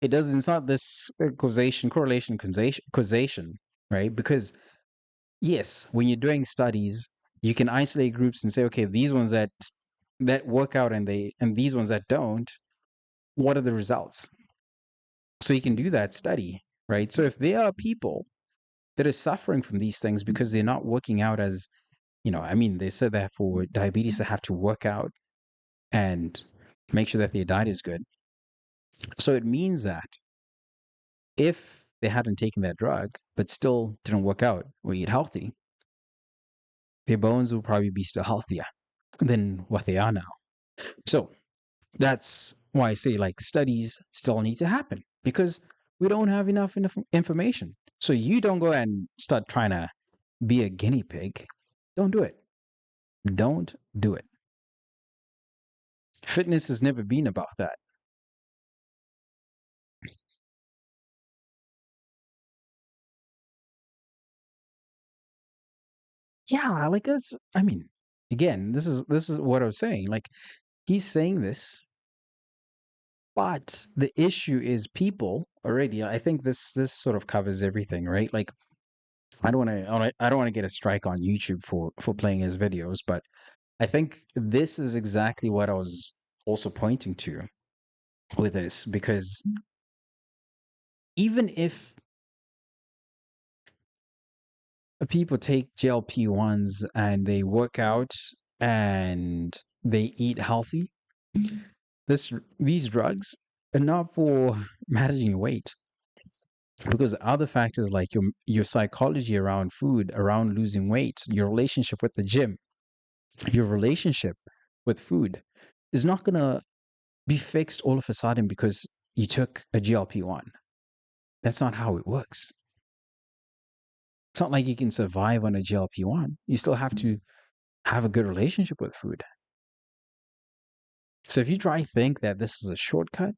it doesn't. It's not this causation, right? Because yes, when you're doing studies, you can isolate groups and say, okay, these ones that work out and these ones that don't, what are the results? So you can do that study, right? So if there are people that are suffering from these things because they're not working out as, I mean, they said that for diabetes, they have to work out and make sure that their diet is good. So it means that if they hadn't taken that drug, but still didn't work out or eat healthy, their bones will probably be still healthier than what they are now. So that's why I say like studies still need to happen because we don't have enough information. So you don't go and start trying to be a guinea pig. Don't do it. Don't do it. Fitness has never been about that. Yeah, like that's I mean, again, this is what I was saying. Like he's saying this, but the issue is people already. I think this sort of covers everything, right? Like I don't want to get a strike on YouTube for playing his videos, but I think this is exactly what I was also pointing to with this because even if people take GLP-1s and they work out and they eat healthy, these drugs are not for managing your weight because other factors like your psychology around food, around losing weight, your relationship with the gym, your relationship with food is not going to be fixed all of a sudden because you took a GLP-1. That's not how it works. It's not like you can survive on a GLP-1. You still have to have a good relationship with food. So if you try to think that this is a shortcut,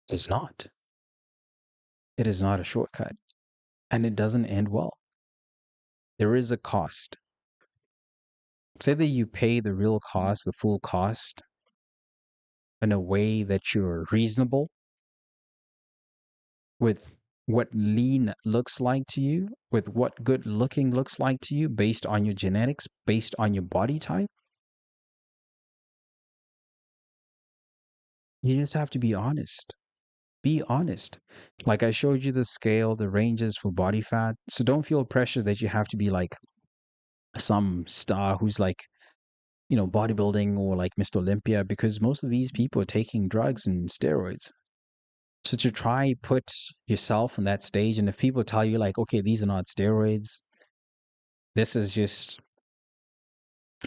it's not. It is not a shortcut. And it doesn't end well. There is a cost. Say that you pay the real cost, the full cost, in a way that you're reasonable with what lean looks like to you, with what good looking looks like to you based on your genetics, based on your body type. You just have to be honest. Be honest. Like I showed you the scale, the ranges for body fat. So don't feel pressure that you have to be like some star who's like, bodybuilding or like Mr. Olympia because most of these people are taking drugs and steroids. So to try put yourself on that stage, and if people tell you like, okay, these are not steroids, this is just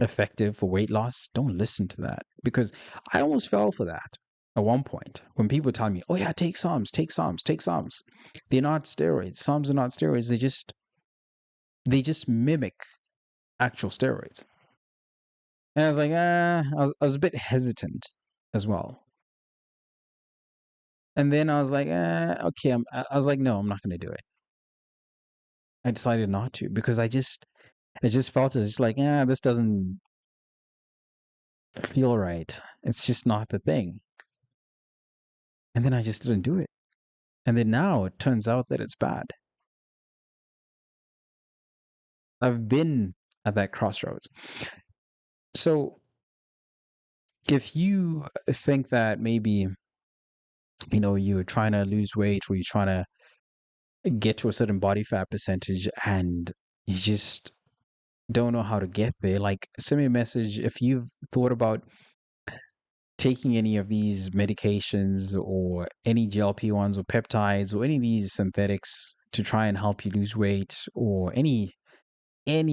effective for weight loss, don't listen to that because I almost fell for that at one point when people tell me, oh yeah, take Psalms, take Psalms, take Psalms. They're not steroids. Psalms are not steroids. They just mimic actual steroids. And I was like, I was a bit hesitant as well. And then I was like, okay. I was like, no, I'm not going to do it. I decided not to because it just felt it's just like, this doesn't feel right. It's just not the thing. And then I just didn't do it. And then now it turns out that it's bad. I've been at that crossroads. So if you think that maybe, you're trying to lose weight or you're trying to get to a certain body fat percentage and you just don't know how to get there, like send me a message if you've thought about taking any of these medications or any GLP-1s or peptides or any of these synthetics to try and help you lose weight or any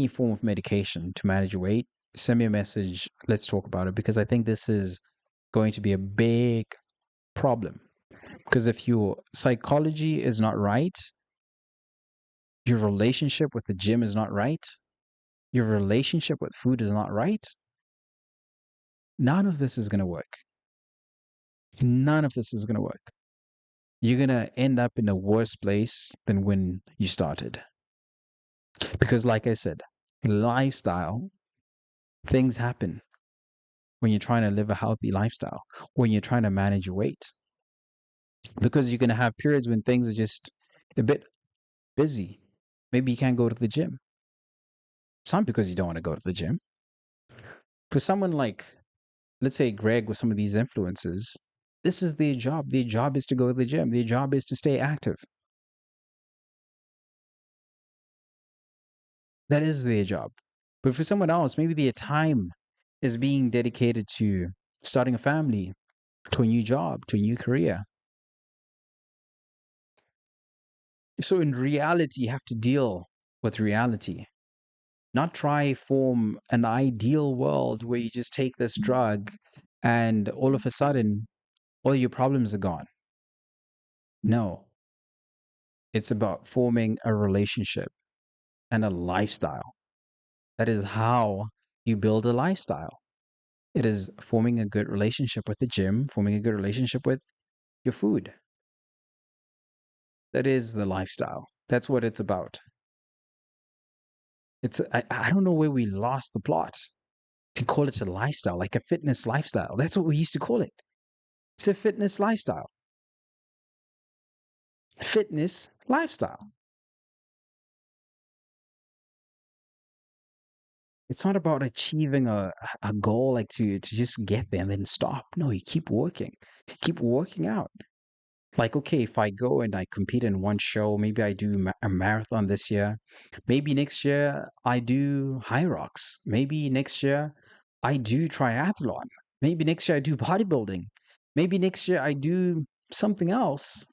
form of medication to manage your weight, send me a message. Let's talk about it because I think this is going to be a big problem. Because if your psychology is not right, your relationship with the gym is not right, your relationship with food is not right, none of this is going to work. None of this is going to work. You're going to end up in a worse place than when you started. Because, like I said, lifestyle, things happen. when you're trying to live a healthy lifestyle, when you're trying to manage your weight, because you're going to have periods when things are just a bit busy. Maybe you can't go to the gym. It's not because you don't want to go to the gym. For someone like, let's say, Greg with some of these influences, this is their job. Their job is to go to the gym. Their job is to stay active. That is their job. But for someone else, maybe their time is being dedicated to starting a family, to a new job, to a new career. So in reality, you have to deal with reality, not try form an ideal world where you just take this drug and all of a sudden all your problems are gone. No, it's about forming a relationship and a lifestyle. That is how you build a lifestyle. It is forming a good relationship with the gym, forming a good relationship with your food. That is the lifestyle. That's what it's about. I don't know where we lost the plot to call it a lifestyle, like a fitness lifestyle. That's what we used to call it. It's a fitness lifestyle. Fitness lifestyle. It's not about achieving a goal like to just get there and then stop. No, you keep working out. Like, okay, if I go and I compete in one show, maybe I do a marathon this year. Maybe next year I do high rocks. Maybe next year I do triathlon. Maybe next year I do bodybuilding. Maybe next year I do something else.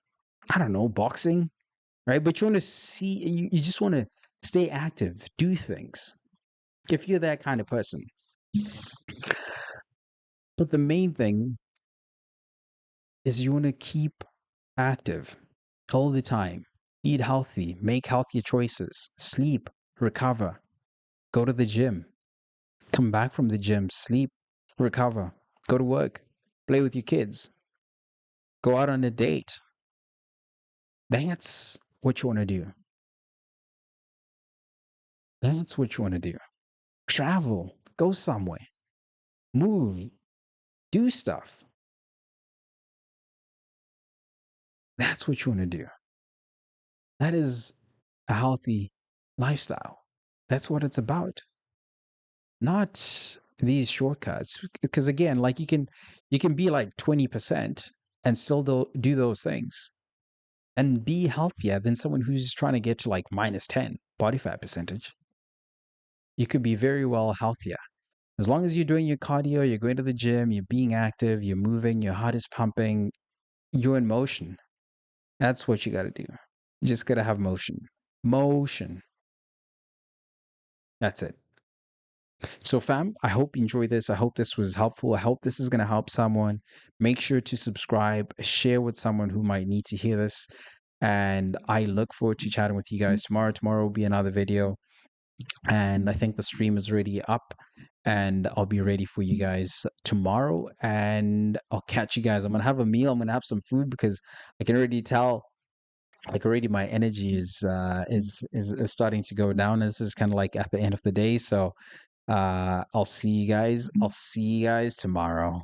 I don't know, boxing, right? But you want to see, you just want to stay active, do things if you're that kind of person. But the main thing is you want to keep active all the time. Eat healthy, make healthier choices, sleep, recover, go to the gym, come back from the gym, sleep, recover, go to work, play with your kids, go out on a date. That's what you want to do. That's what you want to do. Travel, go somewhere, move, do stuff. That's what you want to do. That is a healthy lifestyle. That's what it's about. Not these shortcuts. Because again, like you can be like 20% and still do those things and be healthier than someone who's trying to get to like minus 10 body fat percentage. You could be very well healthier. As long as you're doing your cardio, you're going to the gym, you're being active, you're moving, your heart is pumping, you're in motion. That's what you got to do. You just got to have motion. Motion. That's it. So, fam, I hope you enjoyed this. I hope this was helpful. I hope this is going to help someone. Make sure to subscribe, share with someone who might need to hear this. And I look forward to chatting with you guys tomorrow. Tomorrow will be another video. And I think the stream is already up. And I'll be ready for you guys tomorrow. And I'll catch you guys. I'm going to have a meal. I'm going to have some food because I can already tell. Like already, my energy is starting to go down. And this is kind of like at the end of the day. So I'll see you guys. I'll see you guys tomorrow.